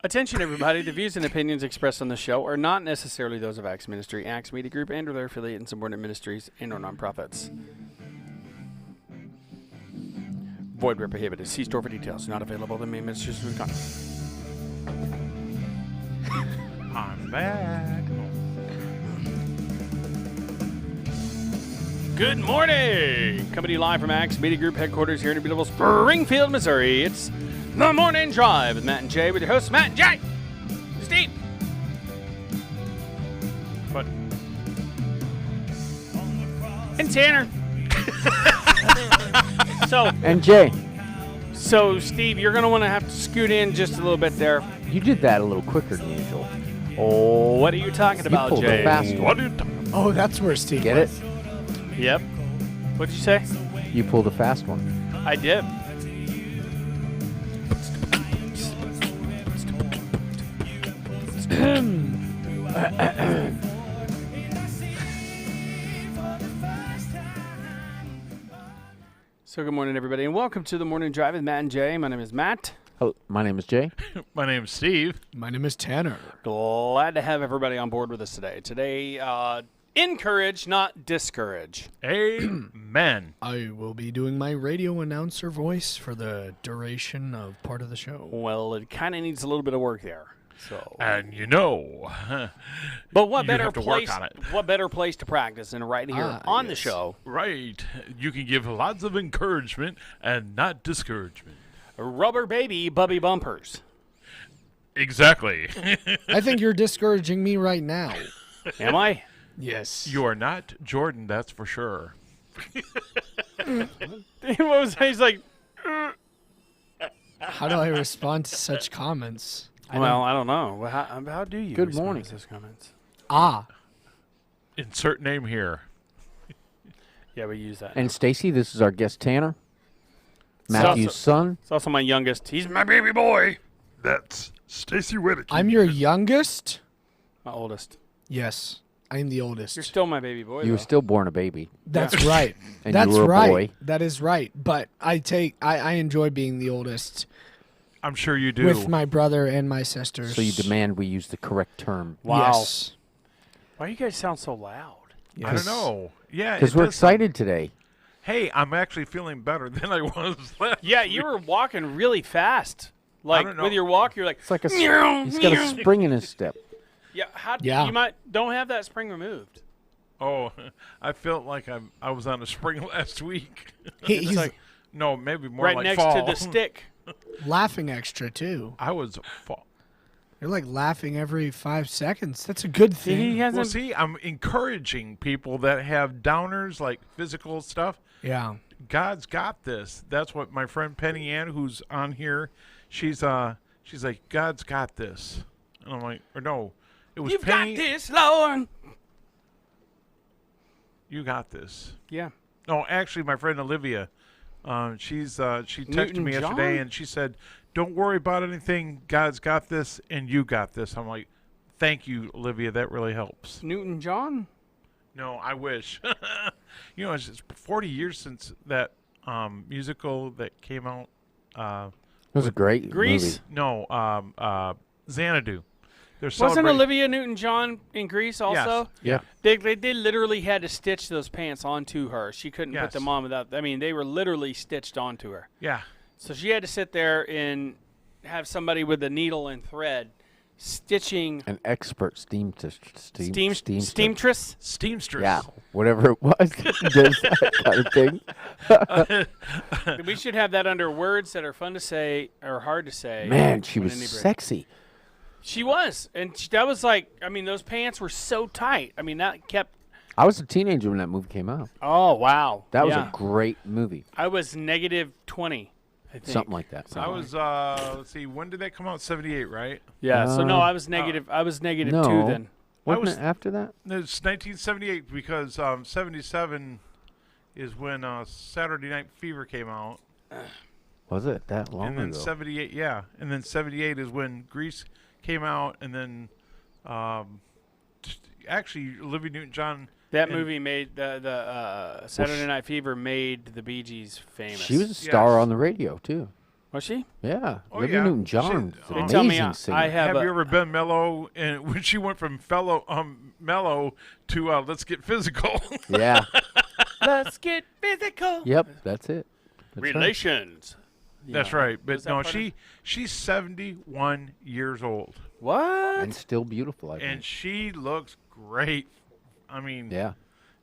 Attention, everybody. The views and opinions expressed on the show are not necessarily those of Axe Ministry, Axe Media Group, and or their affiliate and subordinate ministries and or nonprofits. Void where prohibited. See store for details. Not available to main ministries of the content. I'm back. Good morning! Coming to you live from Axe Media Group headquarters here in beautiful Springfield, Missouri. It's The Morning Drive with Matt and Jay, with your hosts, Matt and Jay. Steve. What? And Tanner. And Jay, So, Steve, you're going to want to have to scoot in just a little bit there. you did that a little quicker than usual. Oh, what are you talking about, pulled Jay? a fast one. What are you Oh, that's where Steve Get it? was. Yep. What'd you say? You pulled a fast one. I did. So good morning, everybody, and welcome to the Morning Drive with Matt and Jay. My name is Matt. Hello, my name is Jay. My name's Steve. My name is Tanner. Glad to have everybody on board with us today. Today, encourage, not discourage. Amen. I will be doing my radio announcer voice for the duration of part of the show. Well, it kind of needs a little bit of work there. So, And you know, but what you better have to place? work on it. What better place to practice than right here on the yes. show? right, you can give lots of encouragement and not discouragement. Rubber baby bubby bumpers. Exactly. I think you're discouraging me right now. Am I? Yes. You are not Jordan, that's for sure. What was that? He's like, How do I respond to such comments? well, I don't know. Well, how do you? Good respond morning. to those comments. Insert name here. Yeah, we use that. And Stacy, this is our guest Tanner, Matthew's son. It's also my youngest. He's my baby boy. That's Stacy Whittaker. I'm your youngest? My oldest. Yes. I'm the oldest. You're still my baby boy. You were though. still born a baby. That's right. And That's you were a right. boy. That is right. But I enjoy being the oldest I'm sure you do. with my brother and my sisters. So you demand we use the correct term. Wow. Yes. Why do you guys sound so loud? I don't know. Yeah, Because it we're does- excited today. Hey, I'm actually feeling better than I was last Yeah, you were walking really fast. Like don't know. with your walk, you're like, It's like meow, he's got meow. a spring in his step. Yeah, Yeah. you don't have that spring removed. Oh, I felt like I was on a spring last week. He's like No, maybe more right like next fall. to the stick. laughing extra, too. I was fall. You're like laughing every 5 seconds. That's a good thing. He hasn't. Well, see, I'm encouraging people that have downers, like physical stuff. Yeah. God's got this. That's what my friend Penny Ann, who's on here, she's like, God's got this. And I'm like, or no, it was You've Penny. got this, Lord. You got this. Yeah. No, actually, my friend Olivia, she texted Newton me yesterday John? and she said, "Don't worry about anything. God's got this, and you got this." I'm like, "Thank you, Olivia. That really helps." Newton John. No, I wish. You know, it's 40 years since that musical that came out. It was a great Grease? movie. No, Xanadu. They're Wasn't celebrating- Olivia Newton-John in Greece also? Yes. Yeah. They literally had to stitch those pants onto her. She couldn't put Yes. them on without. I mean, they were literally stitched onto her. Yeah. So she had to sit there and have somebody with a needle and thread stitching. An expert steamtress. Steamtress. Yeah, whatever it was. Does that kind of thing. We should have that under words that are fun to say or hard to say. Man, she when was inebriated. sexy. She was, and that was like. I mean, those pants were so tight. I mean, that kept. I was a teenager when that movie came out. Oh wow, That was yeah. a great movie. I was -20. I think. Something like that. I was, let's see, when did that come out? 78, right? Yeah. So no, Uh, I was negative. I was -2 no. then. Wasn't was- it after that? It's 1978 because 77 is when Saturday Night Fever came out. Was it that long And then ago? 78, yeah. And then 78 is when Grease came out. And then actually, Olivia Newton-John. That and- movie made the Saturday Night Fever made the Bee Gees famous. She was a star Yes. on the radio too. Was she? Yeah, Oh, Olivia yeah. Newton-John, She- an Don't tell me amazing I singer. have Have a- you ever been mellow? And when she went from mellow to let's get physical. Yeah. Let's get physical. Yep. That's it. That's right. Relations. That's Yeah. right. But Was that no, part of- she's 71 years old, What? And still beautiful, I think. and she looks great. I mean, Yeah.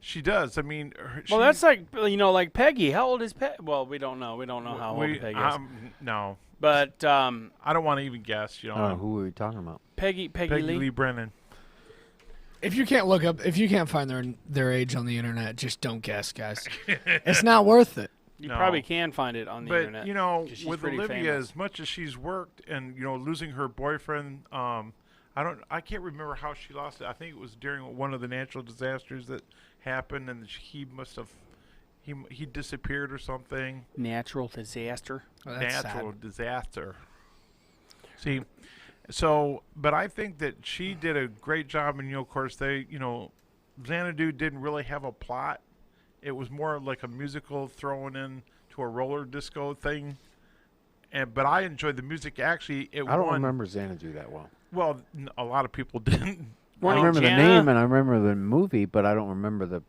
she does. I mean, Well, that's like like Peggy. How old is Peggy? Well, we don't know. We don't know how old Peggy is. No, But I don't want to even guess. I don't know who are we talking about. Peggy Peggy Lee. Lee Brennan. If you can't find their age on the internet, just don't guess, guys. It's not worth it. You No. probably can find it on the But internet. 'cause she's with pretty Olivia, famous. as much as she's worked and losing her boyfriend, I can't remember how she lost it. I think it was during one of the natural disasters that happened, and he must have he disappeared or something. Natural disaster. Oh, that's Natural sad. disaster. See, so but I think that she did a great job, and of course they Xanadu didn't really have a plot. It was more like a musical thrown in to a roller disco thing. But I enjoyed the music. Actually, I don't won. remember Xanadu that well. Well, a lot of people didn't. I remember the Jana? name and I remember the movie, but I don't remember the.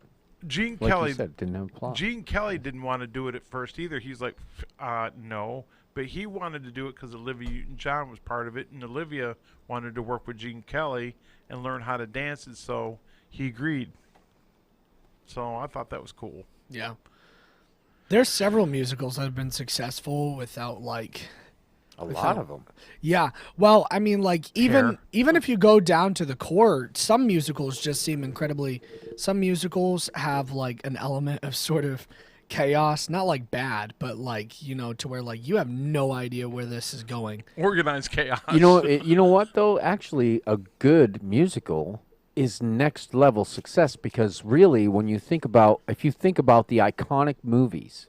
Gene Like Kelly you said, didn't have a plot. Gene Kelly didn't want to do it at first either. He's like, no. But he wanted to do it because Olivia Newton-John was part of it, and Olivia wanted to work with Gene Kelly and learn how to dance, and so he agreed. So I thought that was cool. Yeah. There's several musicals that have been successful without A lot of them. Yeah. Well, I mean, even Hair. even if you go down to the core, some musicals just seem incredibly. Some musicals have an element of sort of chaos, not bad, but to where you have no idea where this is going. Organized chaos. You know what though? Actually, a good musical is next level success because really, when you think about the iconic movies,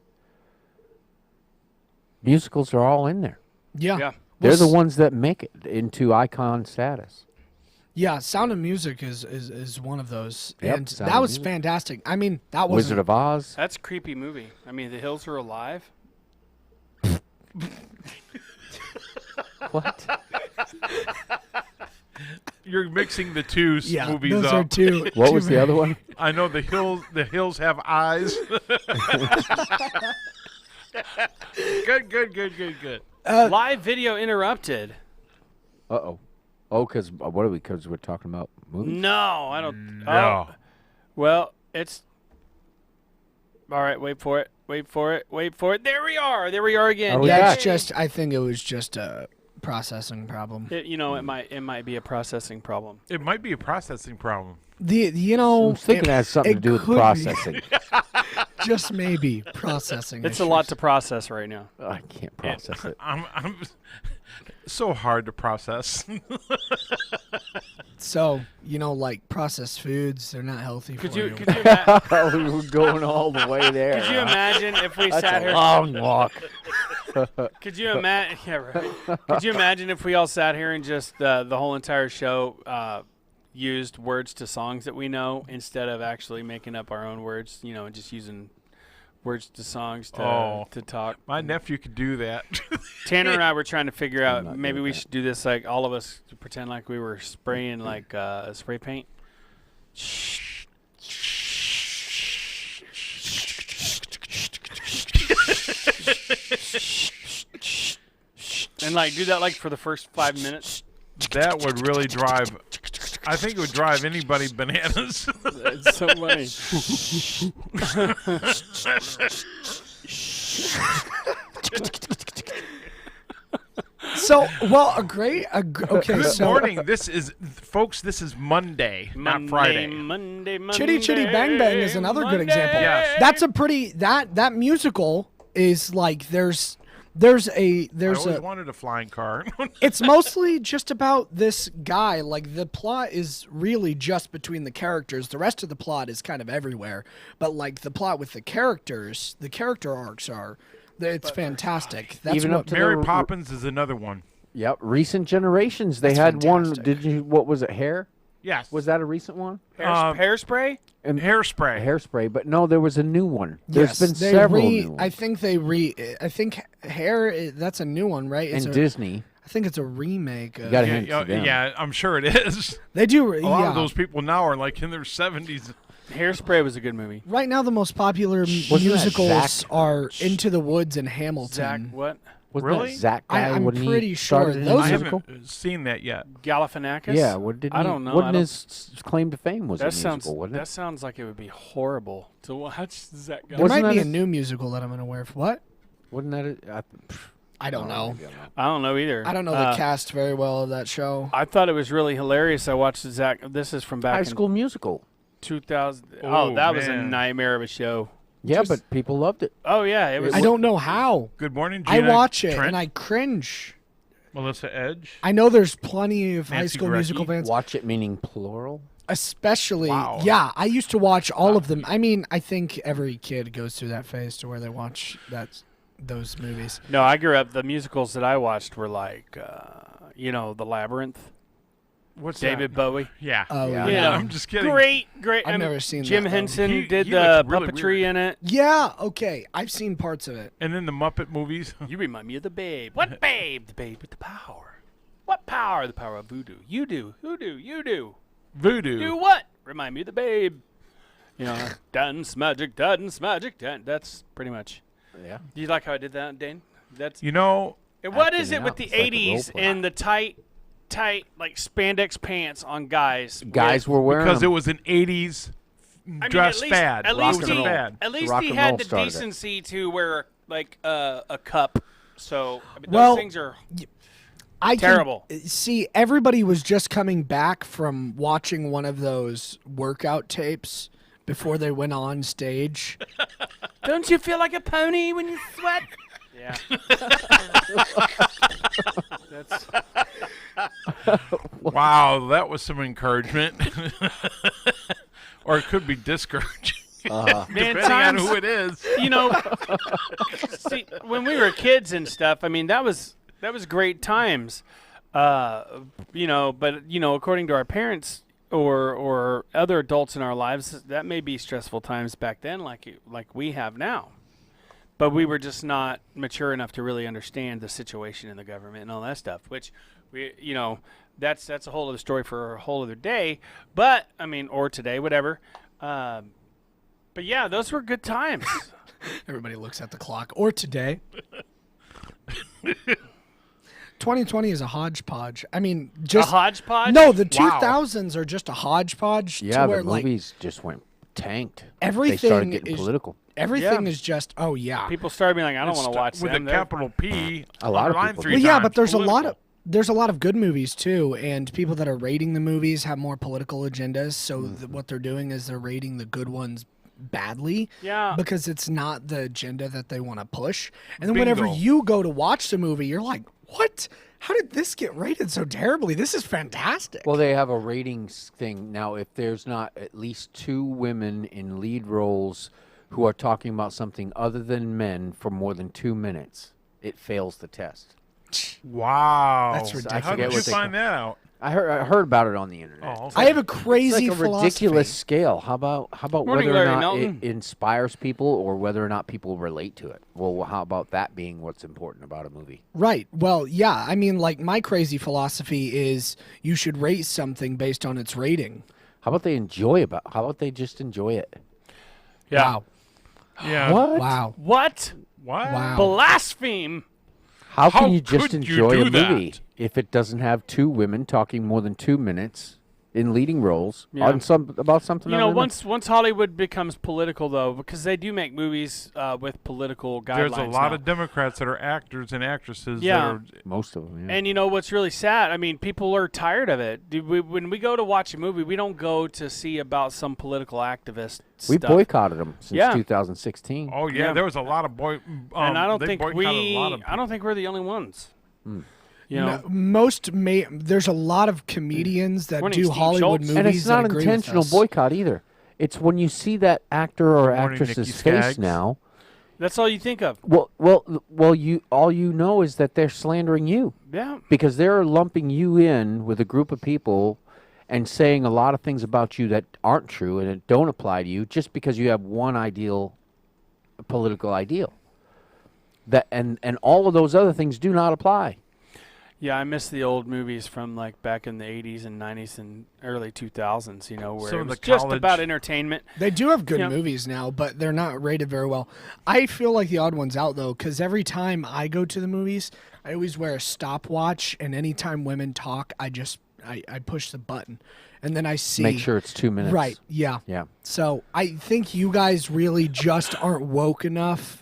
musicals are all in there. Yeah. Yeah. They're the Well, ones that make it into icon status. Yeah, Sound of Music is one of those, Yep, and Sound that of was Music. fantastic. I mean, that was Wizard of Oz. That's a creepy movie. I mean, The Hills Are Alive. What? You're mixing the two movies those up. are two. What two was the very- other one? I know the hills have eyes. Good. Live video interrupted. Uh-oh. Oh, because what are we? Because we're talking about movies. No, I don't. No. Oh, well, it's. All right, wait for it. There we are again. Are we Yay. back? I think it was just a processing problem. It might be a processing problem. It might be a processing problem. I'm thinking it has something to do with could be. processing. Just maybe processing. It's a lot to process right now. I can't process it. I'm so hard to process. So processed foods, they're not healthy Could for you you. could you, ima- We're going all the way there. could you imagine if we That's sat a here? long walk. Could you imagine? Yeah, right. Could you imagine if we all sat here and just the whole entire show used words to songs that we know instead of actually making up our own words? And just using words to songs to talk. My nephew could do that. Tanner and I were trying to figure I'm out not maybe good we at that. should do this all of us to pretend like we were spraying spray paint. And do that for the first 5 minutes. That would really drive. I think it would drive anybody bananas. It's so funny. So, well, okay. Good So, morning. This is Monday, not Friday. Monday. Chitty Chitty Bang Bang is another good example. Yes. That's a pretty that musical is there's I always a wanted a flying car. it's mostly just about this guy. The plot is really just between the characters. The rest of the plot is kind of everywhere. But the plot with the characters, the character arcs it's fantastic. That's Even what up to Mary the- Poppins is another one. Yep. Recent generations. They That's had one. fantastic. Did you? What was it? Hair. Yes. Was that a recent one? Hairspray? And Hairspray? Hairspray, but no, there was a new one. There's been they several new ones. I think Hair. That's a new one, right? It's And a, Disney. I think it's a remake. Of, gotta Yeah, hand it to them. yeah, I'm sure it is. they do. A lot of those people now are like in their 70s. Hairspray was a good movie. Right now, the most popular Wasn't that musicals Zach? are Into the Woods and Hamilton. Zach, what? Wasn't Really? that Zach guy? I'm when he pretty sure started in those I the are- musical? haven't seen that yet. Galifianakis? Yeah, what did I don't know. Wasn't his claim to fame was a That musical, sounds. wasn't That it? sounds like it would be horrible to watch Zach. There Wasn't might that be a- a new musical that I'm unaware of. What? Wasn't that? I don't know. maybe I'm not. I don't know either. I don't know the cast very well of that show. I thought it was really hilarious. I watched Zach. This is from back High in School Musical. 2000. Oh, that was a man. nightmare of a show. Yeah, Just- but people loved it. Oh yeah, it was. I don't know how. Good morning, I Gina watch it Trent, and I cringe. Melissa Edge. I know there's plenty of High Nancy School Grecki. Musical fans, Watch it meaning plural. especially. Wow. Yeah, I used to watch all of them. I mean, I think every kid goes through that phase to where they watch those movies. No, I grew up. The musicals that I watched were like, The Labyrinth, What's David that? Bowie. Yeah. Oh Yeah. yeah. Yeah. I'm just kidding. Great. I've I mean, never seen Jim that, though. Henson He- did he the looks really puppetry weird. in it. Yeah, okay. I've seen parts of it. And then the Muppet movies. You remind me of the Babe. What Babe? The Babe with the power. What power? The power of voodoo. You do. Who do? You do. Voodoo. Do what? Remind me of the Babe. Dance magic, dance. That's pretty much. Yeah. Do you like how I did that, Dane? That's. You know, And what Acting is it it with out. the It's like a role 80s play. and the tight like spandex pants on guys? Guys were wearing because it them. was an 80s I mean, dress fad. At It was least a he, fad. at least Rock he and had roll the started it. decency to wear like a cup. So I mean, Well, those things are I Terrible. See, everybody was just coming back from watching one of those workout tapes before they went on stage. Don't you feel like a pony when you sweat? Yeah. That's, Wow, that was some encouragement. Or it could be discouraging. man, Depending on times, who it is. see, when we were kids and stuff, I mean, that was great times. But according to our parents or other adults in our lives, that may be stressful times back then, like we have now. But we were just not mature enough to really understand the situation in the government and all that stuff, which that's a whole other story for a whole other day. But I mean, or today, whatever. But yeah, those were good times. Everybody looks at the clock. Or today. 2020 is a hodgepodge. I mean, just a hodgepodge? No, the Wow. 2000s are just a hodgepodge. Yeah, to where, the like, movies just went tanked. Everything they started getting is- political. everything Yeah. is just, oh yeah. People started being like, I don't want to watch with them. a capital P. A lot of underlined people three do. Well, yeah, times, but there's political. a lot of good movies too, and people that are rating the movies have more political agendas. So what they're doing is they're rating the good ones badly. Yeah. Because it's not the agenda that they want to push. And then whenever Bingo. you go to watch the movie, you're like, what? How did this get rated so terribly? This is fantastic. Well, they have a ratings thing now. If there's not at least 2 women in lead roles who are talking about something other than men for more than 2 minutes, it fails the test. Wow. That's How ridiculous. did you what they find that out? I heard about it on the internet. Oh, I have a It's crazy like a philosophy. ridiculous scale. How about Morning, whether or Larry not Melton. it inspires people or whether or not people relate to it? Well, how about that being what's important about a movie? Right. Well, yeah. I mean, like, my crazy philosophy is you should rate something based on its rating. How about they enjoy about? How about they just enjoy it? Yeah. Wow. Yeah. What? Wow. What? What? Wow. Blaspheme. How How can you just could you enjoy do a movie that? if it doesn't have 2 women talking more than 2 minutes in leading roles Yeah. on about something? other than- once Hollywood becomes political, though, because they do make movies with political guidelines. There's a lot now. of Democrats that are actors and actresses Yeah. that are most of them. Yeah. And you know what's really sad? I mean, people are tired of it. When we go to watch a movie, we don't go to see about some political activist we stuff. boycotted them since Yeah. 2016. Oh yeah, Yeah. there was a lot of and I don't they think boycotted a lot of I don't think we're the only ones. You know, There's a lot of comedians that Morning, do Steve Hollywood Schultz. movies and it's not that agree with intentional us. boycott either. It's when you see that actor or Morning, actress's Nikki face Skaggs. now. that's all you think of. Well, you all you know is that they're slandering you Yeah. because they're lumping you in with a group of people, and saying a lot of things about you that aren't true and that don't apply to you just because you have one political ideal. That and all of those other things do not apply. Yeah, I miss the old movies from like back in the 80s and 90s and early 2000s, where Some it of was the just college- about entertainment. They do have good Yeah. movies now, but they're not rated very well. I feel like the odd one's out though, because every time I go to the movies, I always wear a stopwatch, and anytime women talk, I push the button, and then I see. Make sure it's 2 minutes. Right. Yeah. Yeah. So I think you guys really just aren't woke enough.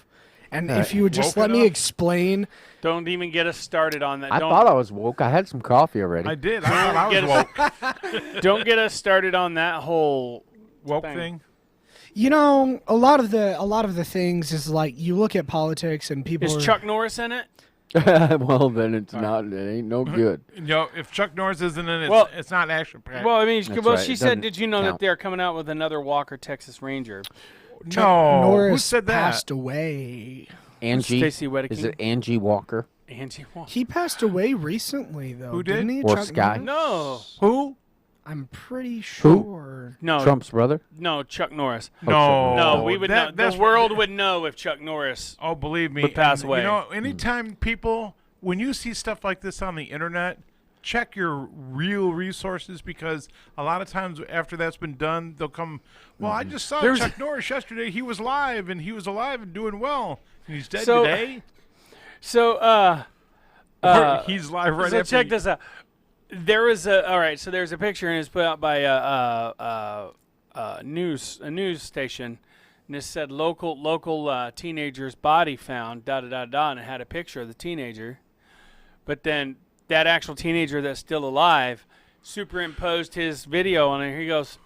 And if you would just Woke let me enough? explain. Don't even get us started on that. I don't, thought I was woke. I had some coffee already. I did. I thought I was woke. don't get us started on that whole Woke Thing. thing. You know, a lot of the things is like you look at politics and people. Is are, Chuck Norris in it? Well, then it's not. It ain't no good. If Chuck Norris isn't in it, Well- it's not action packed. Well, I mean, That's well, right. she It said, doesn't did you know that count. they're coming out with another Walker Texas Ranger? Chuck no. Norris Who said that? passed away. Angie. Stacey Wedekind. Is it Angie Walker? Angie Walker. He passed away recently, though. Who did? Didn't he? Or Chuck Sky? Norris? No, Who? I'm pretty sure. no, Trump's brother? no, Chuck Norris. No. No, we would That- know. that's The world would know if Chuck Norris. Oh, believe me. Would pass and, away. Anytime people, when you see stuff like this on the internet, check your real resources, because a lot of times after that's been done, they'll come, well, I just saw There's- Chuck Norris yesterday. He was live, and he was alive and doing well. And he's dead So- today. So, Or he's live right so after. check this out. There is all right. So there's a picture, and it's put out by a news station, and it said local teenager's body found and it had a picture of the teenager, but then that actual teenager that's still alive superimposed his video on it. He goes,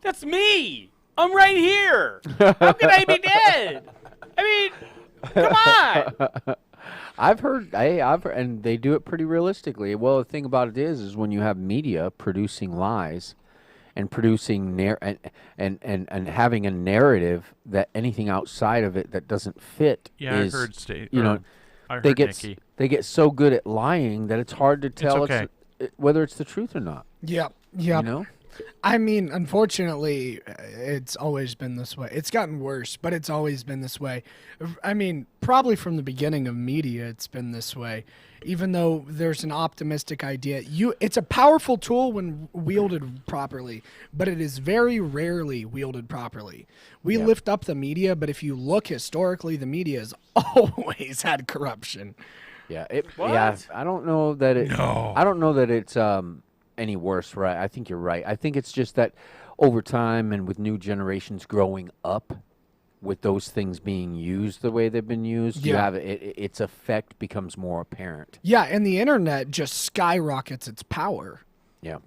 "That's me. I'm right here. How could I be dead? I mean, come on." I've heard, and they do it pretty realistically. Well, the thing about it is when you have media producing lies, and producing and having a narrative that anything outside of it that doesn't fit Yeah, is, I heard State. you know, I they heard get Nikki. they get so good at lying that it's hard to tell okay. whether it's the truth or not. Yep. You Yep. know, I mean, unfortunately, it's always been this way. It's gotten worse, but it's always been this way. I mean, probably from the beginning of media, it's been this way. Even though there's an optimistic idea, it's a powerful tool when wielded properly, but it is very rarely wielded properly. We lift up the media, but if you look historically, the media has always had corruption. yeah, What? I don't know that it. No. I don't know that it's any worse. Right? I think you're right. I think it's just that over time and with new generations growing up, with those things being used the way they've been used, you Yeah. have its effect becomes more apparent. Yeah, and the internet just skyrockets its power. Yeah.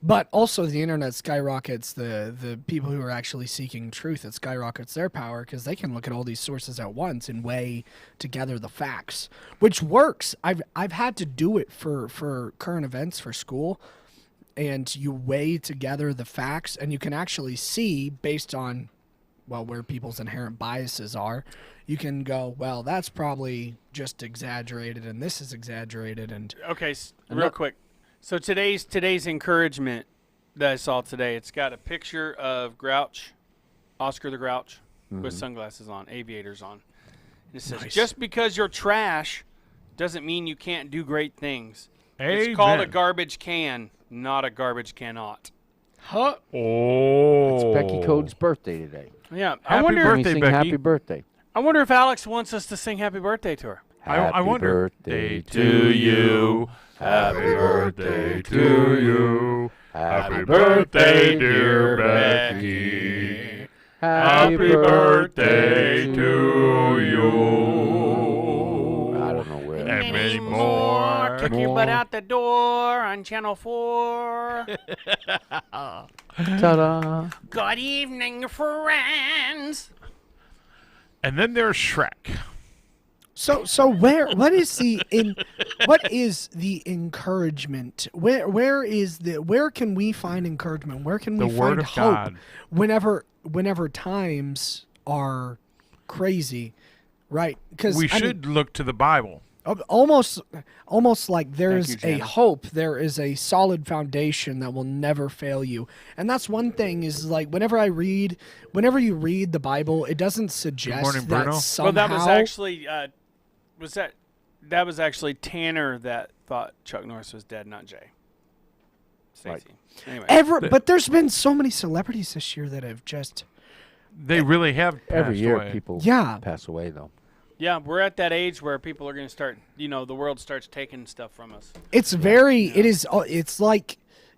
But also the internet skyrockets the people who are actually seeking truth. It skyrockets their power because they can look at all these sources at once and weigh together the facts, which works. I've had to do it for current events for school, and you weigh together the facts, and you can actually see based on where people's inherent biases are. You can go, well, that's probably just exaggerated, and this is exaggerated, and Okay, real quick. So today's encouragement that I saw today, it's got a picture of Grouch, Oscar the Grouch, with sunglasses on, aviators on. And it says, just because you're trash doesn't mean you can't do great things. It's called a Amen. garbage can, not a garbage cannot. huh? Oh. It's Becky Code's birthday today. Yeah, I Happy wonder. Can we birthday, sing Becky. happy birthday? I wonder if Alex wants us to sing happy birthday to her. I Happy wonder. birthday to you. Happy birthday to you. Happy birthday, dear Becky. Happy birthday to you. I don't know where. And many more. Kick your butt out the door on Channel 4. Ta-da! Good evening, friends. And then there's Shrek. So what is the encouragement? Where can we find encouragement? Where can we The find Word of hope God. whenever times are crazy, right? Because We should look to the Bible. almost like there's you, a Jana. hope, there is a solid foundation that will never fail you. And that's one thing is like whenever you read the Bible, it doesn't suggest morning, that Bruno. somehow Well, that was actually that was actually Tanner that thought Chuck Norris was dead, not Jay. Stacey. Anyway, but there's been so many celebrities this year that have just They really have passed Every year, away. people Yeah. pass away, though. yeah, we're at that age where people are going to start. The world starts taking stuff from us. it's very it is it's like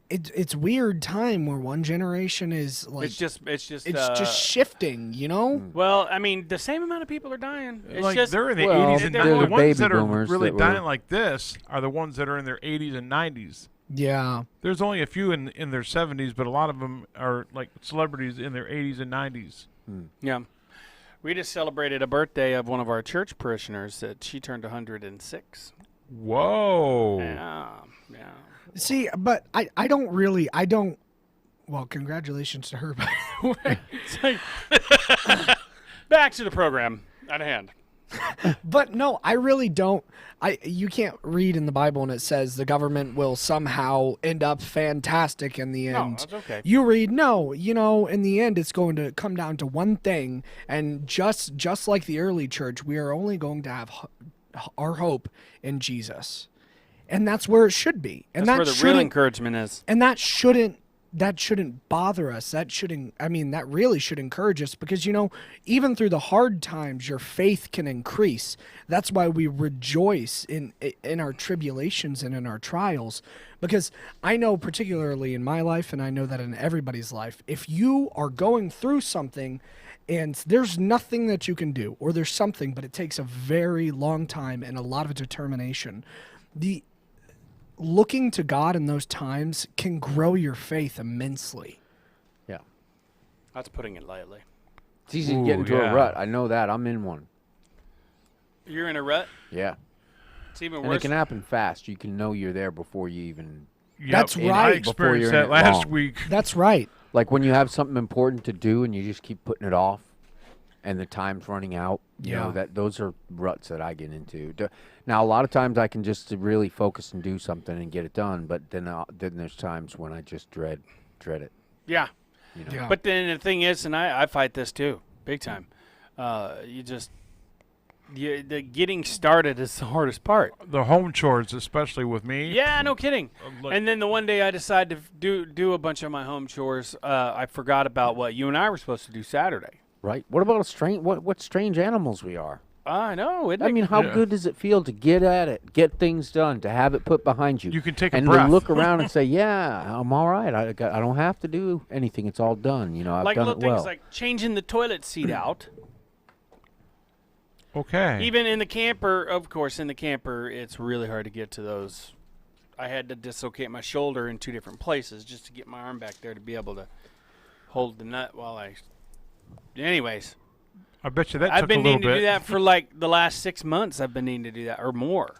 it's weird time where one generation is like It's just shifting, you know? Well, I mean, the same amount of people are dying. It's Like just they're in the Well, 80s and they're 90s. the The ones baby that are boomers really that were- dying like this are the ones that are in their 80s and 90s. Yeah. There's only a few in their 70s, but a lot of them are like celebrities in their 80s and 90s. yeah. We just celebrated a birthday of one of our church parishioners that she turned 106. Whoa. Yeah, yeah. See, but I don't well, congratulations to her, by the way. It's like, back to the program at hand. But no, I really don't. You can't read in the Bible and it says the government will somehow end up fantastic in the No, end. that's okay. You read, no, in the end it's going to come down to one thing, and just like the early church, we are only going to have our hope in Jesus. And that's where it should be. And That's that where the real shouldn't encouragement is. and that shouldn't bother us. That really should encourage us, because even through the hard times your faith can increase. That's why we rejoice in our tribulations and in our trials, because I know, particularly in my life, and I know that in everybody's life, if you are going through something and there's nothing that you can do, or there's something but it takes a very long time and a lot of determination, looking to God in those times can grow your faith immensely. Yeah. That's putting it lightly. It's easy to Ooh, get into yeah. a rut. I know that. I'm in one. You're in a rut. Yeah. It's even And it worse. can happen fast. You can know you're there before you even... Yep, That's I right. Before experienced you're in that it last long. week. That's right. Like when you have something important to do and you just keep putting it off and the time's running out. You know, those are ruts that I get into. Now, a lot of times I can just really focus and do something and get it done, but then there's times when I just dread it. Yeah. You know? Yeah. But then the thing is, and I fight this too, big time. The getting started is the hardest part. The home chores, especially with me. Yeah, no kidding. Like- And then the one day I decided to do a bunch of my home chores, I forgot about what you and I were supposed to do Saturday. Right? What about what strange animals we are? I know. Isn't I it? mean, how Yeah. good does it feel to get at it, get things done, to have it put behind you? You can take a and breath. to look around and say, "Yeah, I'm all right. I don't have to do anything. It's all done. You know, I've like done little it well." things like changing the toilet seat out. Okay. Even in the camper, of course, it's really hard to get to those. I had to dislocate my shoulder in 2 different places just to get my arm back there to be able to hold the nut while I. Anyways, I bet you that I've took been a little needing bit. to do that for like the last 6 months. I've been needing to do that or more.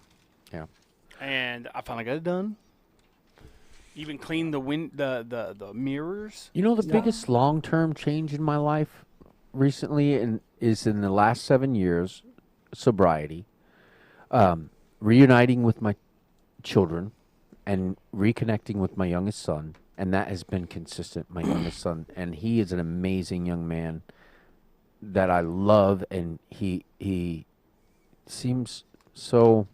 Yeah. And I finally got it done. Even cleaned the mirrors. You know, the biggest long-term change in my life recently is in the last 7 years, sobriety, reuniting with my children, and reconnecting with my youngest son, and that has been consistent. My youngest son, and he is an amazing young man that I love, and he seems so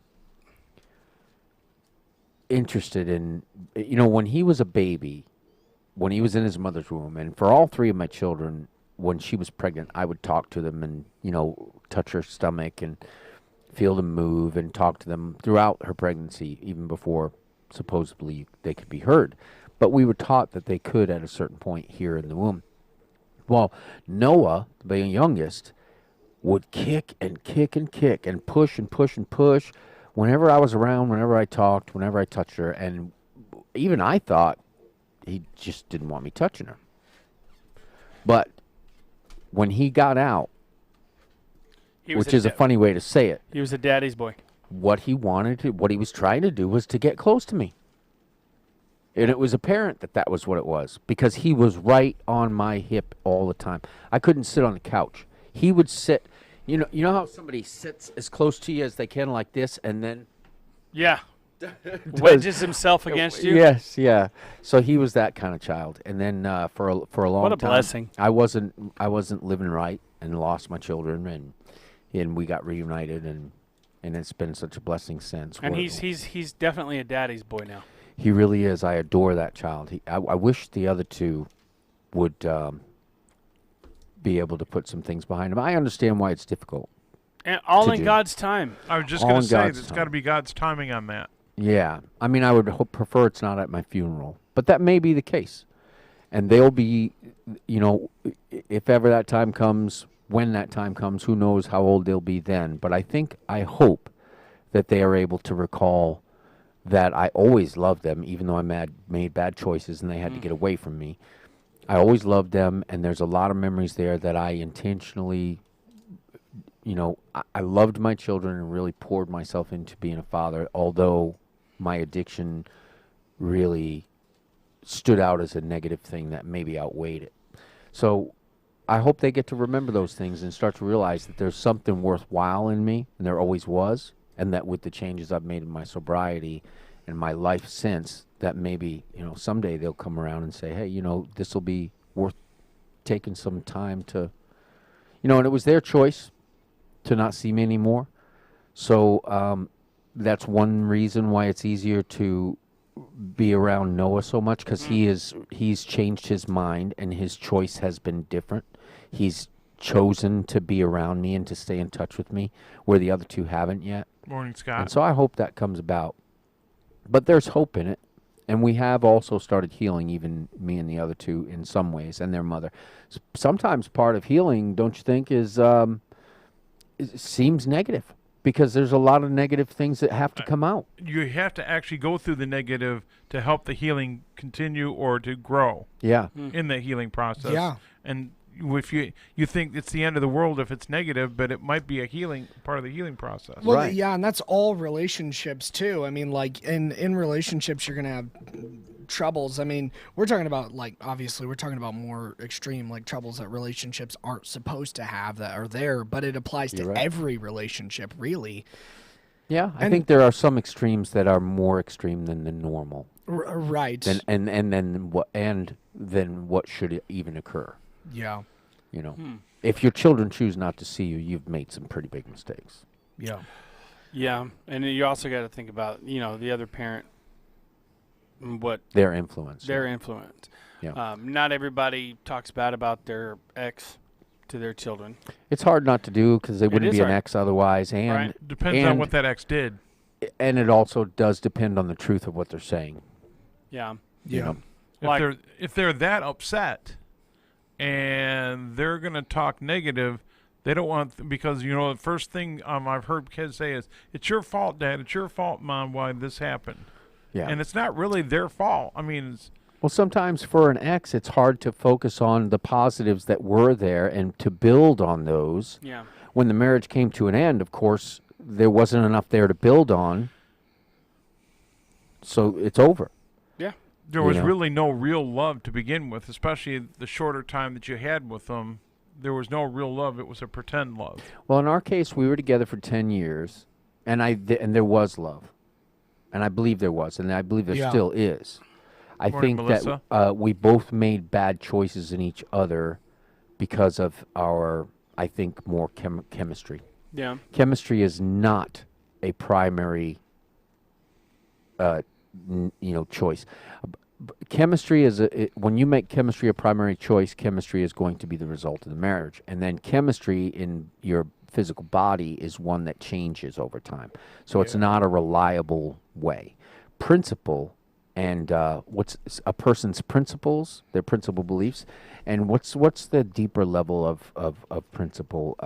interested in, when he was a baby, when he was in his mother's womb, and for all 3 of my children, when she was pregnant, I would talk to them and, touch her stomach and feel them move and talk to them throughout her pregnancy, even before supposedly they could be heard. But we were taught that they could at a certain point here in the womb. Well, Noah, the youngest, would kick and kick and kick and push and push and push whenever I was around, whenever I talked, whenever I touched her. And even I thought he just didn't want me touching her. But when he got out, which is a funny way to say it, He was a daddy's boy. what he was trying to do was to get close to me. And it was apparent that was what it was, because he was right on my hip all the time. I couldn't sit on the couch. He would sit You know how somebody sits as close to you as they can like this, and then Yeah. Wedges himself against you. Yes, yeah. So he was that kind of child, and then for a long What a time, blessing. I wasn't living right, and lost my children, and we got reunited, and it's been such a blessing since. And We're- he's definitely a daddy's boy now. He really is. I adore that child. I wish the other two would be able to put some things behind him. I understand why it's difficult. And all To in do. God's time. I was just All going in to say, God's it's time. got to be God's timing on that. Yeah. I mean, I would prefer it's not at my funeral, but that may be the case. And they'll be, if ever that time comes, when that time comes, who knows how old they'll be then. But I hope that they are able to recall that I always loved them, even though I made bad choices and they had to get away from me. I always loved them, and there's a lot of memories there that I intentionally, I loved my children and really poured myself into being a father, although my addiction really stood out as a negative thing that maybe outweighed it. So I hope they get to remember those things and start to realize that there's something worthwhile in me, and there always was, and that with the changes I've made in my sobriety and my life since, that maybe, someday they'll come around and say, hey, this will be worth taking some time to, and it was their choice to not see me anymore. So that's one reason why it's easier to be around Noah so much, because he's changed his mind and his choice has been different. He's chosen to be around me and to stay in touch with me, where the other two haven't yet. Morning, Scott. And so I hope that comes about. But there's hope in it. And we have also started healing, even me and the other two, in some ways, and their mother. Sometimes part of healing, don't you think, is it seems negative, because there's a lot of negative things that have to come out. You have to actually go through the negative to help the healing continue or to grow Yeah. in the healing process. Yeah. And if you think it's the end of the world if it's negative, but it might be a healing part of the healing process. Well, Right. yeah, and that's all relationships too. I mean, like in relationships, you're gonna have troubles. I mean, we're talking about, like, obviously we're talking about more extreme, like, troubles that relationships aren't supposed to have that are there, but it applies to You're right. every relationship, really. Yeah, I And- think there are some extremes that are more extreme than the normal, Right. and then what should even occur. Yeah. If your children choose not to see you, you've made some pretty big mistakes. Yeah. Yeah. And you also got to think about, the other parent, and what Their influence. their influence. Yeah. Not everybody talks bad about their ex to their children. It's hard not to do, because they wouldn't is be an hard. ex otherwise, and Right. Depends on and- what that ex did. and it also does depend on the truth of what they're saying. Yeah. you Yeah. know. Like- If they're that upset and they're going to talk negative, they don't want because the first thing I've heard kids say is, "It's your fault, Dad. It's your fault, Mom, why this happened." Yeah. And it's not really their fault. I mean, Well, sometimes for an ex, it's hard to focus on the positives that were there and to build on those. Yeah. When the marriage came to an end, of course, there wasn't enough there to build on. So it's over. Yeah. there You was know. really no real love to begin with, especially the shorter time that you had with them. There was no real love. It was a pretend love. Well, in our case, we were together for 10 years, and and there was love. And I believe there was, and I believe there Yeah. still is. I Morning, think Melissa. that we both made bad choices in each other because of our, I think, more chemistry. Yeah. Chemistry is not a primary, choice. Chemistry is when you make chemistry a primary choice, chemistry is going to be the result of the marriage, and then chemistry in your physical body is one that changes over time. So it's not a reliable way. Principle and what's a person's principles, their principal beliefs, and what's the deeper level of principle.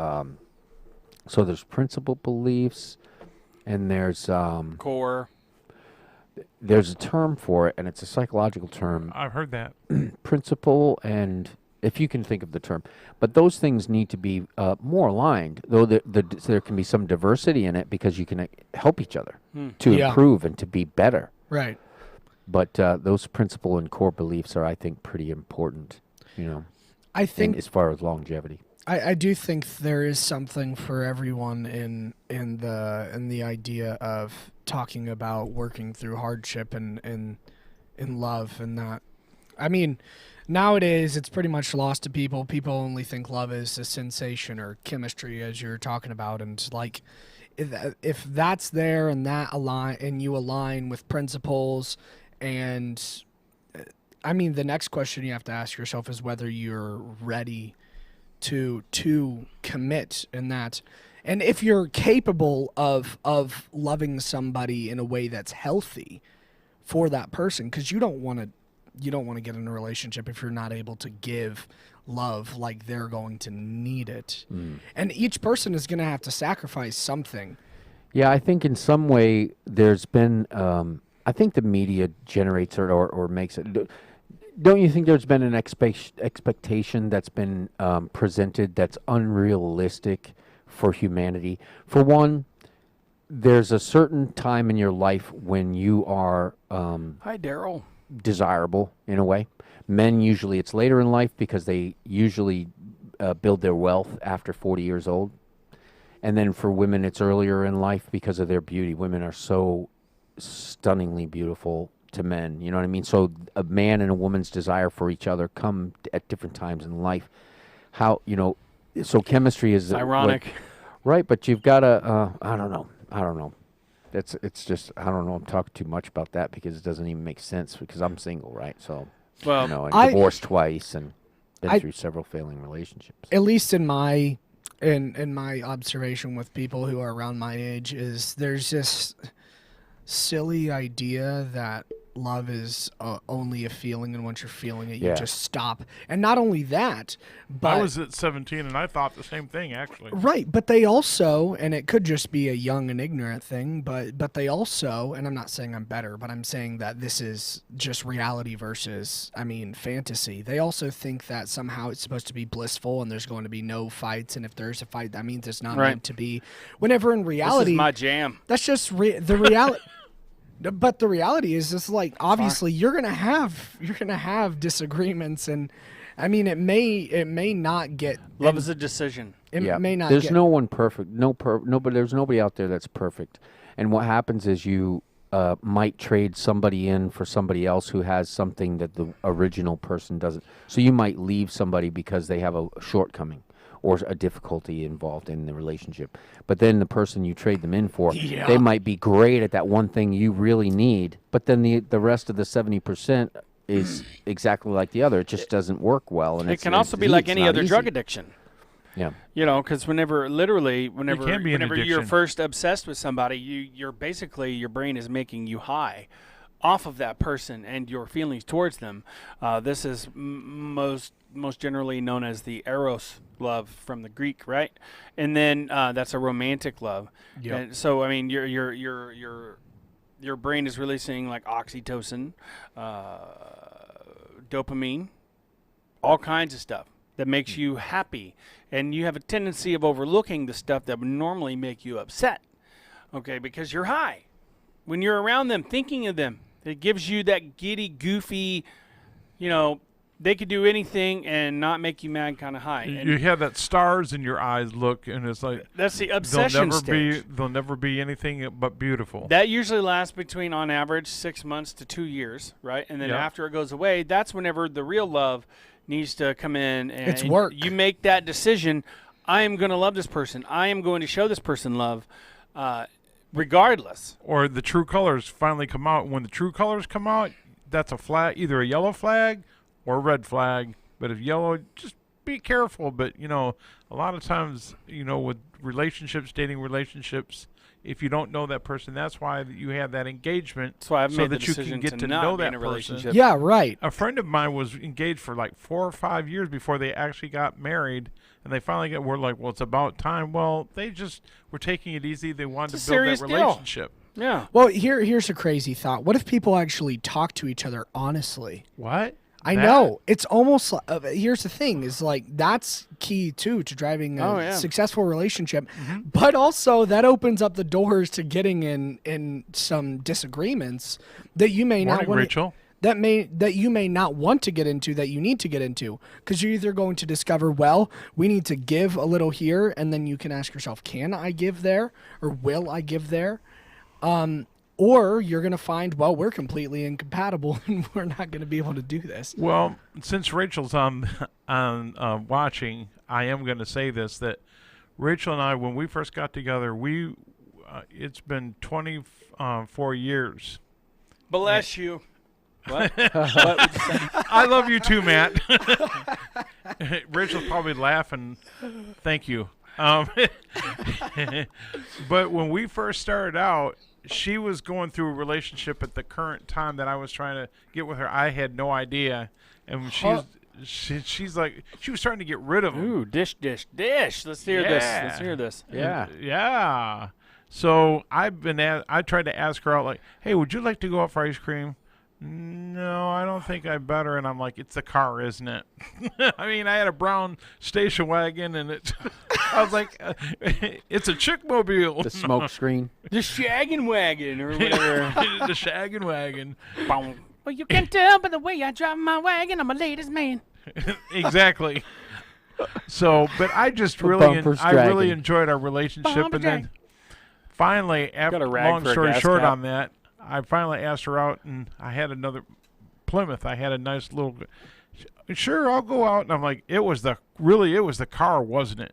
So there's principal beliefs, and there's Core. a term for it, and it's a psychological term. I've heard that. Principle, and if you can think of the term, but those things need to be more aligned. Though there can be some diversity in it because you can help each other to Yeah. improve and to be better. Right. But those principle and core beliefs are, I think, pretty important. I think as far as longevity. I do think there is something for everyone in the idea of talking about working through hardship and in love, and that. I mean, nowadays it's pretty much lost to people. People only think love is a sensation or chemistry, as you're talking about, and like if that's there and that align and you align with principles, and I mean the next question you have to ask yourself is whether you're ready to commit in that, and if you're capable of loving somebody in a way that's healthy for that person, because you don't want to get in a relationship if you're not able to give love like they're going to need it. And each person is going to have to sacrifice something. Yeah, I think in some way there's been, I think the media generates it or makes it. Don't you think there's been an expectation that's been presented that's unrealistic for humanity? For one, there's a certain time in your life when you are Hi, Daryl. desirable in a way. Men usually it's later in life because they usually build their wealth after 40 years old. And then for women it's earlier in life because of their beauty. Women are so stunningly beautiful to men, you know what I mean? So a man and a woman's desire for each other come at different times in life. How, so chemistry is It's ironic. right, but you've got to I don't know. It's just I don't know. I'm talking too much about that because it doesn't even make sense because I'm single, right? So, Well, and I- divorced twice and been through several failing relationships. At least in my observation with people who are around my age, is there's this silly idea that love is only a feeling, and once you're feeling it, you Yeah. just stop. And not only that, but I was at 17 and I thought the same thing actually. right, but they also, and it could just be a young and ignorant thing, but they also, and I'm not saying I'm better, but I'm saying that this is just reality versus, fantasy. They also think that somehow it's supposed to be blissful and there's going to be no fights, and if there's a fight, that means it's not Right. meant to be. Whenever in this reality, is my jam. that's just the reality. But the reality is, it's like obviously you're gonna have disagreements, and it may not get Love is a decision. it Yeah, may not. there's get, no one perfect. Nobody. There's nobody out there that's perfect. And what happens is you might trade somebody in for somebody else who has something that the original person doesn't. So you might leave somebody because they have a shortcoming or a difficulty involved in the relationship. But then the person you trade them in for, they might be great at that one thing you really need, but then the rest of the 70% is exactly like the other. It just doesn't work well. And It can also be like any other drug addiction. Yeah. Because whenever can be an you're addiction. first obsessed with somebody, you're basically, your brain is making you high off of that person and your feelings towards them. This is most generally known as the eros love from the Greek, right? And then that's a romantic love. Yep. And so your brain is releasing like oxytocin, dopamine, all kinds of stuff that makes you happy, and you have a tendency of overlooking the stuff that would normally make you upset. Okay, because you're high when you're around them, thinking of them. It gives you that giddy, goofy, they could do anything and not make you mad kind of high. And You have that stars in your eyes look, and it's like that's the obsession stage. they'll never be anything but beautiful. That usually lasts between, on average, 6 months to 2 years, right? And then Yeah. after it goes away, that's whenever the real love needs to come in. And It's work. You make that decision. I am going to love this person. I am going to show this person love, regardless. Or the true colors finally come out. When the true colors come out, that's a flag, either a yellow flag or a red flag. But if yellow, just be careful. But a lot of times, with dating relationships, if you don't know that person, that's why you have that engagement. That's why I've so made the that you decision can get to to not know be that in a person. relationship. Yeah, right. A friend of mine was engaged for like 4 or 5 years before they actually got married, and they finally were like, well, it's about time. Well, they just were taking it easy. They wanted It's to a build serious that deal. relationship. Yeah. Well, here's a crazy thought. What if people actually talk to each other honestly? What? I That- know. It's almost like, here's the thing, is like that's key too to driving a Oh, yeah. successful relationship. But also that opens up the doors to getting in some disagreements that you may not Morning, want Rachel. that you may not want to get into that you need to get into, because you're either going to discover, well, we need to give a little here, and then you can ask yourself, can I give there, or will I give there? Or you're going to find, well, we're completely incompatible and we're not going to be able to do this. Well, since Rachel's on watching, I am going to say this, that Rachel and I, when we first got together, it's been 24 years. Bless you. What? What would you say? I love you too, Matt. Rachel's probably laughing. Thank you. But when we first started out, she was going through a relationship at the current time that I was trying to get with her. I had no idea, and she's like, she was starting to get rid of him. Ooh, dish. Let's hear this. Let's hear this. Yeah. Yeah. So I tried to ask her out, like, hey, would you like to go out for ice cream? No, I don't think I better. And I'm like, it's the car, isn't it? I mean, I had a brown station wagon, and I was like, it's a chick-mobile. The smoke screen. The shaggin' wagon or whatever. The shaggin' wagon. Well, you can tell by the way I drive my wagon, I'm a ladies' man. Exactly. So, but I just really enjoyed our relationship, Bumper and then finally, after Got a rag long for a story gas short cap. on that, I finally asked her out, and I had another Plymouth. I had a nice little. Sure, I'll go out, and I'm like, it was the car, wasn't it?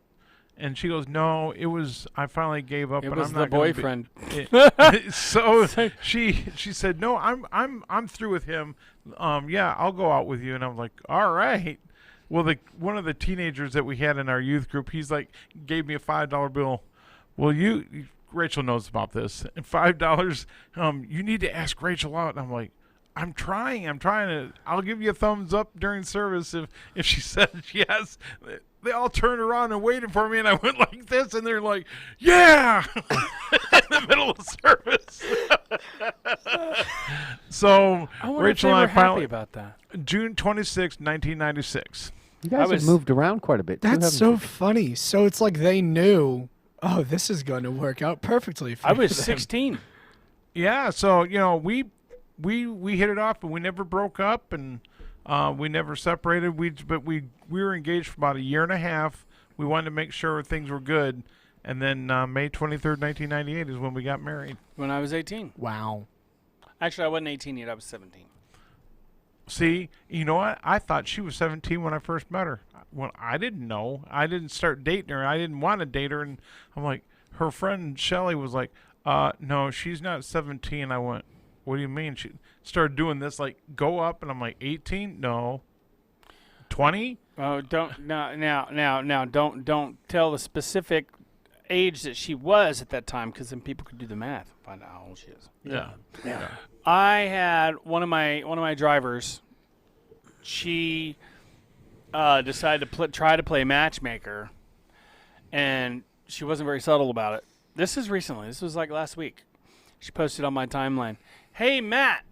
And she goes, no, it was. I finally gave up. It but was I'm the not gonna boyfriend. So she said, no, I'm through with him. Yeah, I'll go out with you. And I'm like, all right. Well, one of the teenagers that we had in our youth group, he's like, gave me a $5 bill. Well, Rachel knows about this. And $5, you need to ask Rachel out. And I'm like, I'm trying to. I'll give you a thumbs up during service if she says yes. They all turned around and waited for me, and I went like this, and they're like, yeah, in the middle of service. So I wonder Rachel if they and were I finally, happy about that. June 26, 1996. You guys have moved around quite a bit. too, That's haven't so you? funny. So it's like they knew, oh, this is going to work out perfectly for I was them. 16. Yeah, so we hit it off, and we never broke up, and we never separated. But we were engaged for about a year and a half. We wanted to make sure things were good, and then May 23rd, 1998 is when we got married. When I was 18. Wow. Actually, I wasn't 18 yet. I was 17. See, you know what? I thought she was 17 when I first met her. Well, I didn't know. I didn't start dating her. I didn't want to date her, and I'm like, her friend Shelly was like, no, she's not 17. I went, what do you mean? She started doing this, like, go up, and I'm like, 18? No. 20? Oh, don't tell the specific age that she was at that time, because then people could do the math and find out how old she is. Yeah. I had one of my drivers. She decided to try to play matchmaker, and she wasn't very subtle about it. This is recently. This was like last week. She posted on my timeline, "Hey Matt,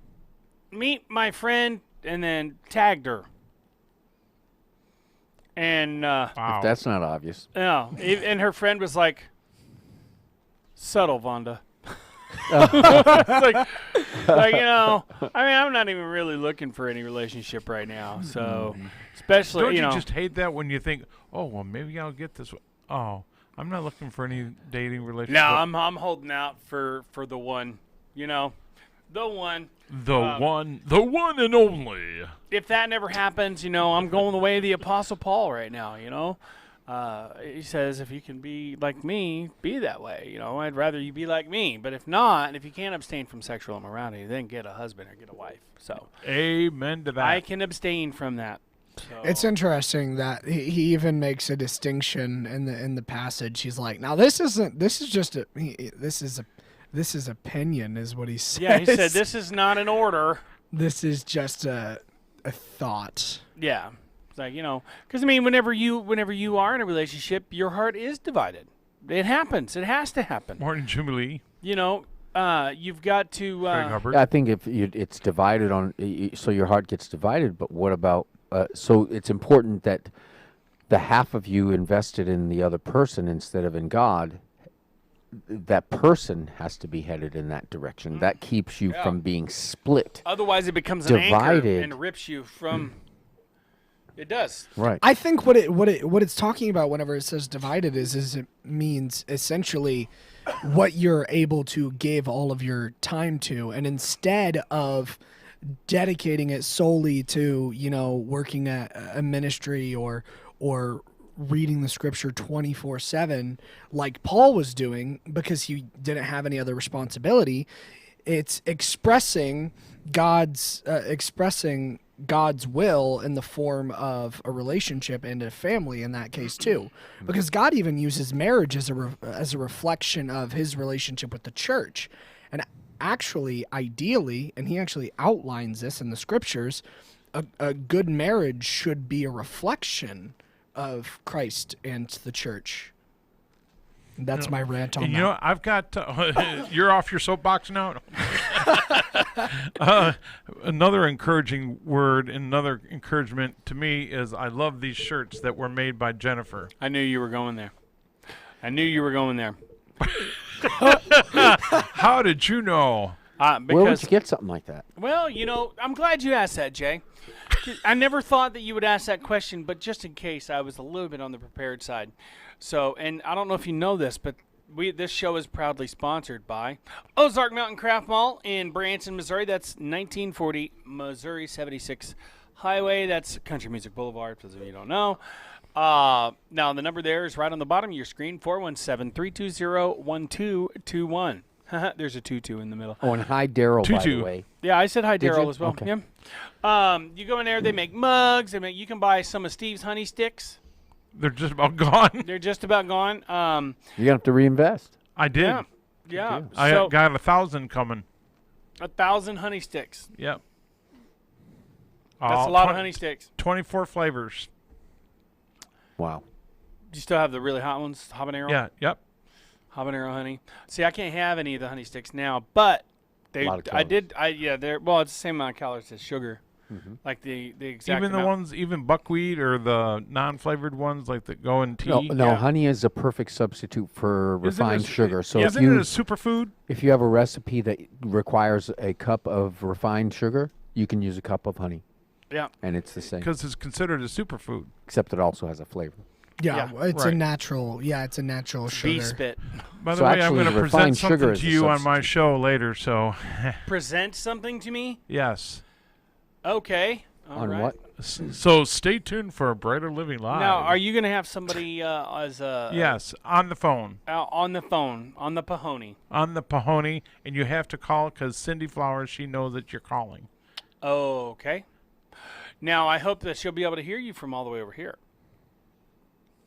meet my friend," and then tagged her. And Wow. If that's not obvious. no, and her friend was like, "Subtle, Vonda." It's like, I mean, I'm not even really looking for any relationship right now. So, especially, Don't you just hate that when you think, oh, well, maybe I'll get this one. Oh, I'm not looking for any dating relationship. no, I'm holding out for the one, the one. The one and only. If that never happens, I'm going the way of the Apostle Paul right now, He says, if you can be like me, be that way. I'd rather you be like me. But if not, if you can't abstain from sexual immorality, then get a husband or get a wife. So Amen to that. I can abstain from that. So. It's interesting that he even makes a distinction in the passage. He's like, now this is opinion, is what he says. Yeah, he said, this is not an order. This is just a thought. Yeah. It's like, because, I mean, whenever you are in a relationship, your heart is divided. It happens. It has to happen. Morning, Jubilee. You've got to. Craig Hubbard. Yeah, I think if it's divided so your heart gets divided. But what about? So it's important that the half of you invested in the other person instead of in God that person has to be headed in that direction. That keeps you from being split. Otherwise, it becomes an anchor Divided. and rips you from. It does. Right. I think what it's talking about whenever it says divided is it means essentially what you're able to give all of your time to, and instead of dedicating it solely to, you know, working at a ministry or reading the scripture 24/7 like Paul was doing because he didn't have any other responsibility, it's expressing God's will in the form of a relationship and a family in that case too, because God even uses marriage as a reflection of his relationship with the church. And actually, ideally, and he actually outlines this in the scriptures, a good marriage should be a reflection of Christ and the church. That's my rant on And that. you know, I've got you're off your soapbox now. Another encouraging word, another encouragement to me is I love these shirts that were made by Jennifer. I knew you were going there. I knew you were going there. How did you know? Where would Because you get something like that? well, you know, I'm glad you asked that, Jay. I never thought that you would ask that question, but just in case, I was a little bit on the prepared side. So, and I don't know if you know this, but this show is proudly sponsored by Ozark Mountain Craft Mall in Branson, Missouri. That's 1940 Missouri 76 Highway. That's Country Music Boulevard, for those of you who don't know. Now, the number there is right on the bottom of your screen, 417-320-1221. There's a 22 in the middle. Oh, and hi, Daryl, by the Tutu. way. Yeah, I said hi, Did Daryl, you? as well. Okay. Yeah. You go in there, they make mugs. You can buy some of Steve's honey sticks. They're just about gone. They're just about gone. You're gonna have to reinvest. I did. Yeah. Yeah. I So, got 1,000 coming. 1,000 honey sticks. Yep. That's a lot of honey sticks. 24 flavors. Wow. Do you still have the really hot ones, habanero? Yeah. Yep. Habanero honey. See, I can't have any of the honey sticks now, but A lot of I calories. did. They're well, it's the same amount of calories as sugar. Like the exact Even the amount. ones, even buckwheat or the non-flavored ones, like that go in tea. No, Yeah. honey is a perfect substitute for Isn't it refined a- sugar. So isn't it a superfood? if you have a recipe that requires a cup of refined sugar, you can use a cup of honey, Yeah. and it's the same, Because it's considered a superfood. except it also has a flavor. Yeah, Yeah, it's right. a natural. Yeah, it's a natural Bee sugar. spit. By the So way, I'm actually, going to the present refined sugar something is to a you on my substitute. show later. So, Present something to me. yes. Okay. All On right. what? So stay tuned for a Brighter Living Live. Now, are you going to have somebody as a Yes, on the phone, on the phone on the Pahoney? on the Pahoney, and you have to call because Cindy Flowers, she knows that you're calling. Oh, okay. Now, I hope that she'll be able to hear you from all the way over here.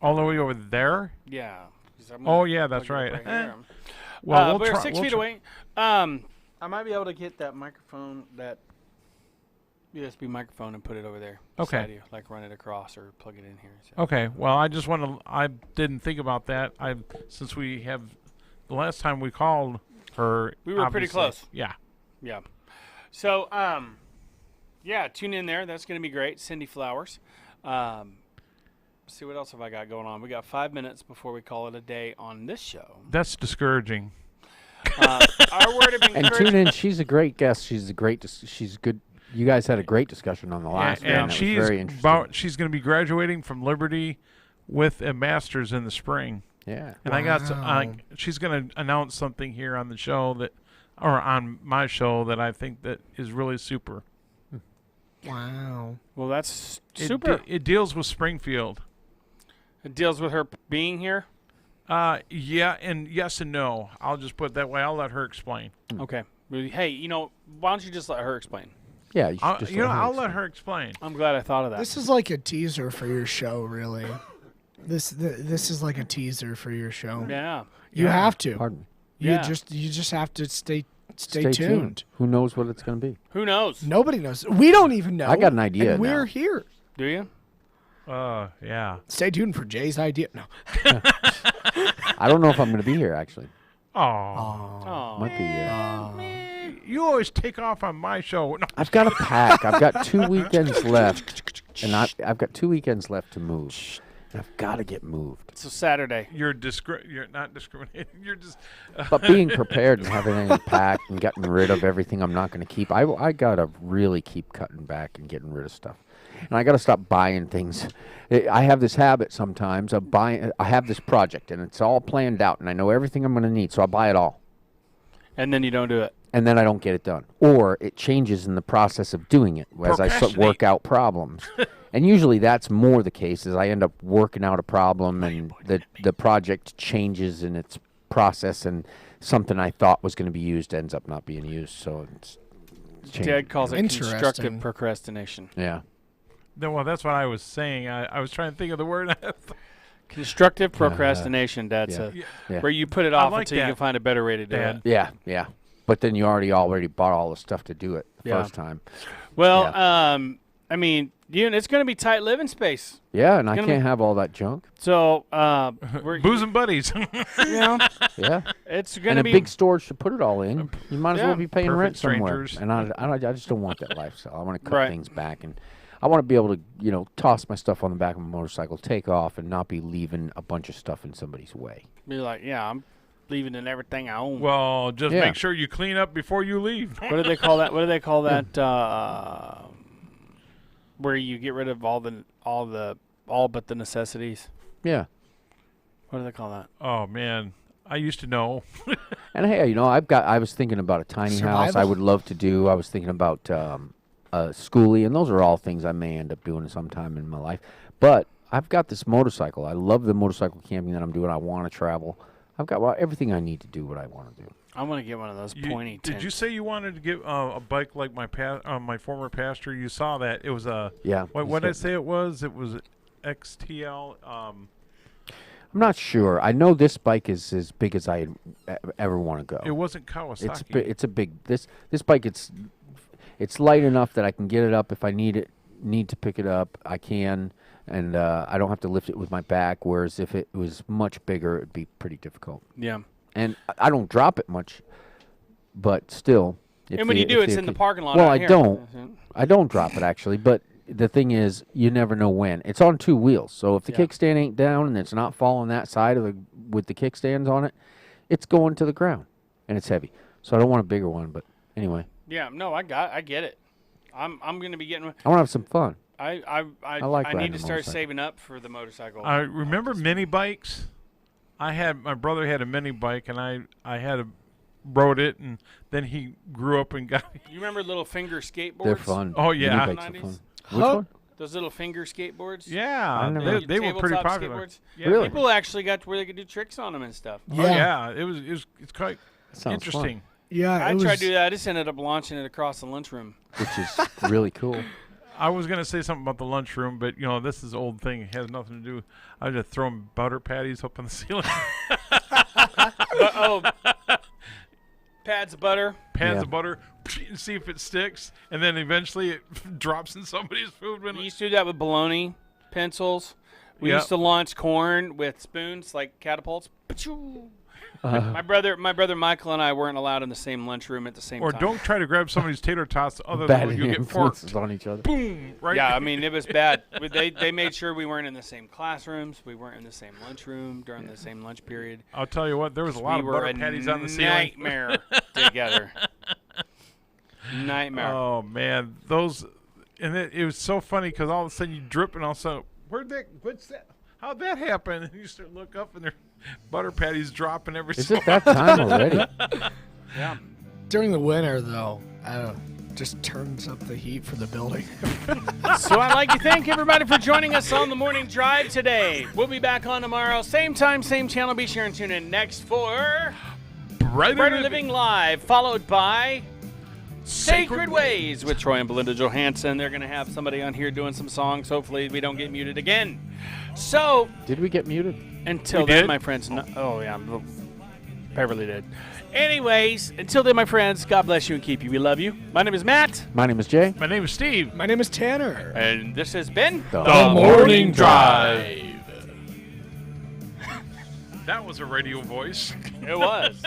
All the way over there. Yeah. 'cause I'm Oh, gonna yeah, that's plug it right. up here. Well, we're try- 6 we'll feet try- away. I might be able to get that microphone, that USB microphone, and put it over there. Okay. beside you, like run it across or plug it in here. So. Okay. Well, I just want to. I didn't think about that. Since we have the last time we called her, We were pretty obviously- close. Yeah. Yeah. So, yeah, tune in there. That's going to be great. Cindy Flowers. See what else have I got going on. We got 5 minutes before we call it a day on this show. That's discouraging. Our word of And encouragement. tune in. She's a great guest. She's good. You guys had a great discussion on the last one. and That was she's very interesting. she's going to be graduating from Liberty with a master's in the spring. Yeah. And I got some, Wow. she's going to announce something here on the show or on my show that I think that is really super. Wow. Well, that's It super. It deals with Springfield. It deals with her being here. Yeah, and yes and no. I'll just put it that way. I'll let her explain. Okay. Well, hey, why don't you just let her explain? Yeah. You should just I'll explain. let her explain. I'm glad I thought of that. This is like a teaser for your show, really. This is like a teaser for your show. yeah. You have to. Pardon me. Yeah. You just have to stay Stay tuned. Who knows what it's going to be? Who knows? Nobody knows. We don't even know. I got an idea And we're now. here. Do you? Yeah. Stay tuned for Jay's idea. No. I don't know if I'm going to be here, actually. Oh, Oh. Might be. you always take off on my show. No. I've got a pack. I've got 2 weekends left, and I've got 2 weekends left to move. have got to get moved. So Saturday. You're not discriminating. You're just. But being prepared and having everything packed and getting rid of everything I'm not going to keep, I got to really keep cutting back and getting rid of stuff. And I got to stop buying things. I have this habit sometimes of buying. I have this project, and it's all planned out, and I know everything I'm going to need, so I buy it all. And then you don't do it. And then I don't get it done. Or it changes in the process of doing it as I work out problems. And usually that's more the case, is I end up working out a problem and the project changes in its process, and something I thought was going to be used ends up not being used. So it's changing. Dad calls it Interesting. constructive procrastination. Yeah. No, well, that's what I was saying. I was trying to think of the word. Constructive procrastination, Dad yeah. said. Yeah. Where you put it I off like until you that, can find a better way to do Dad. it. Yeah, yeah. But then you already bought all the stuff to do it the Yeah. first time. Well, I mean, it's going to be tight living space. Yeah, and I Gonna can't be- have all that junk. So, we're, Booze and buddies. you know, Yeah. it's going And to a be big storage to put it all in. You might as Yeah. well be paying Perfect rent somewhere. strangers. And I just don't want that lifestyle. I want to cut Right. things back, and I want to be able to, toss my stuff on the back of my motorcycle, take off, and not be leaving a bunch of stuff in somebody's way. be like, yeah, I'm leaving in everything I own. Well, just Yeah. make sure you clean up before you leave. What do they call that? What do they call that? Where you get rid of all but the necessities. Yeah. What do they call that? Oh man, I used to know. And hey, I was thinking about a tiny house I Survival? would love to do. I was thinking about a schoolie, and those are all things I may end up doing sometime in my life. But I've got this motorcycle. I love the motorcycle camping that I'm doing. I want to travel. I've got everything I need to do what I want to do. I want to get one of those pointy Did you tents. say you wanted to get a bike like my former pastor? You saw that it was a Yeah. what did I say it was? It was XTL. I'm not sure. I know this bike is as big as I ever want to go. It wasn't Kawasaki. It's a big this bike. It's light enough that I can get it up if I need to pick it up. I can, and I don't have to lift it with my back. Whereas if it was much bigger, it'd be pretty difficult. Yeah. And I don't drop it much, but still. And when you do, it's in the parking lot. Well, out I here. don't. I don't drop it actually, but the thing is, you never know when. It's on 2 wheels, so if the Yeah. kickstand ain't down and it's not falling that side with the kickstands on it, it's going to the ground, and it's heavy. So I don't want a bigger one, but anyway, Yeah. No, I get it. I'm going to be getting. I want to have some fun. I like I riding need a to start motorcycle. saving up for the motorcycle. I remember mini bikes. My brother had a mini bike, and I rode it, and then he grew up and got. You remember little finger skateboards? They're fun. Oh, yeah. Mini bikes are 90s? fun. Which Huh? one? Those little finger skateboards. Yeah, never- they were pretty Tabletop popular. skateboards. Yeah. Really? People actually got to where they could do tricks on them and stuff. Oh yeah, it's quite Sounds interesting. Yeah, I it tried was, to do that. I just ended up launching it across the lunchroom. Which is really cool. I was gonna say something about the lunchroom, but this is an old thing. It has nothing to do. I was just throwing butter patties up on the ceiling, Pads of butter. pans Yeah. of butter, and see if it sticks, and then eventually it drops in somebody's food. We used to do that with bologna pencils. We Yep. used to launch corn with spoons like catapults. Pachoo. My brother Michael and I weren't allowed in the same lunchroom at the same Or time. don't try to grab somebody's tater tots. Other Bad than you'll get influences forked. on each other. Boom! Right. Yeah, I mean it was bad. But they made sure we weren't in the same classrooms. We weren't in the same lunchroom during the same lunch period. I'll tell you what. There was a lot We of were butter a patties on the ceiling. nightmare together. Nightmare. Oh man, it was so funny because all of a sudden you drip, and all of a sudden, what's that? How'd that happen? And you start to look up, and there's butter patties dropping every. Is so it that time already? Yeah. during the winter though. I don't know, just turns up the heat for the building. So I'd like to thank everybody for joining us on the morning drive today. We'll be back on tomorrow, same time, same channel. Be sure and tune in next for Brighter Living Live, followed by Sacred Ways with Troy and Belinda Johansson. They're going to have somebody on here doing some songs. Hopefully we don't get muted again. So Did we get muted? until We then, did? my friends. Oh, yeah. Beverly did. Anyways, until then, my friends, God bless you and keep you. We love you. My name is Matt, My name is Jay. My name is Steve. My name is Tanner. and this has been The Morning Drive. That was a radio voice. It was.